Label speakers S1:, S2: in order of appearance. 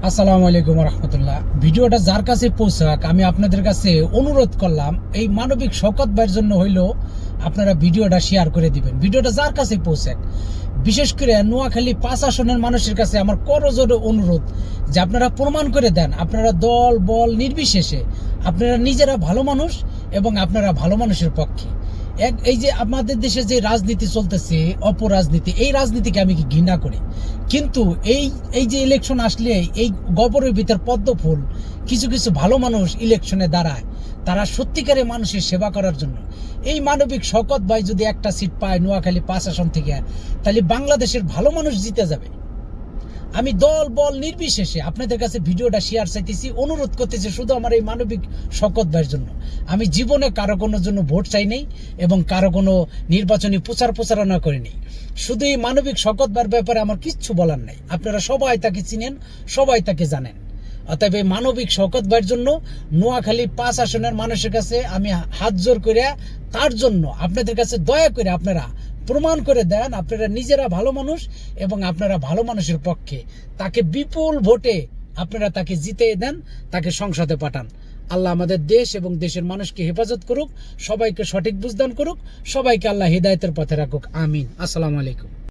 S1: আসসালামু আলাইকুম রহমতুল্লাহ। ভিডিওটা যার কাছে পৌঁছাক আমি আপনাদের কাছে অনুরোধ করলাম, এই মানবিক শওকত ভাইয়ের জন্য হইলো আপনারা ভিডিওটা শেয়ার করে দিবেন। ভিডিওটা যার কাছে পৌঁছাক, বিশেষ করে নোয়াখালী 5 আসনের মানুষের কাছে আমার করজোড়ে অনুরোধ যে আপনারা প্রমাণ করে দেন আপনারা দল বল নির্বিশেষে আপনারা নিজেরা ভালো মানুষ এবং আপনারা ভালো মানুষের পক্ষে। এই যে আমাদের দেশে যে রাজনীতি চলতেছে, অপরাজনীতি, এই রাজনীতিকে আমি ঘৃণা করি। কিন্তু এই এই যে ইলেকশন আসলে এই গোবরের ভিতর পদ্ম ফুল, কিছু কিছু ভালো মানুষ ইলেকশনে দাঁড়ায়, তারা সত্যিকারে মানুষের সেবা করার জন্য। এই মানবিক শওকত ভাই যদি একটা সিট পায় নোয়াখালী 5 আসন থেকে, তাহলে বাংলাদেশের ভালো মানুষ জিতে যাবে। আমি দল বল নির্বিশেষে আপনাদের কাছে ভিডিওটা শেয়ার চাইতেছি, অনুরোধ করতেছি শুধু আমার এই মানবিক শওকত ভাইয়ের জন্য। আমি জীবনে কারো কোনো জন্য ভোট চাই নাই এবং কারো কোনো নির্বাচনী প্রচারণা করিনি। শুধু এই মানবিক শওকত ভাইয়ের ব্যাপারে আমার কিচ্ছু বলার নাই। আপনারা সবাই তাকে চিনেন, সবাই তাকে জানেন। অতএব এই মানবিক শওকত ভাইয়ের জন্য নোয়াখালী 5 আসনের মানুষের কাছে আমি হাত জোর করে তার জন্য আপনাদের কাছে দয়া করে আপনারা প্রমাণ করে দেন আপনারা নিজেরা ভালো মানুষ এবং আপনারা ভালো মানুষের পক্ষে। তাকে বিপুল ভোটে আপনারা তাকে জিতিয়ে দেন, তাকে সংসদে পাঠান। আল্লাহ আমাদের দেশ এবং দেশের মানুষকে হেফাজত করুক, সবাইকে সঠিক বুঝদান করুক, সবাইকে আল্লাহ হিদায়তের পথে রাখুক। আমিন। আসসালামু আলাইকুম।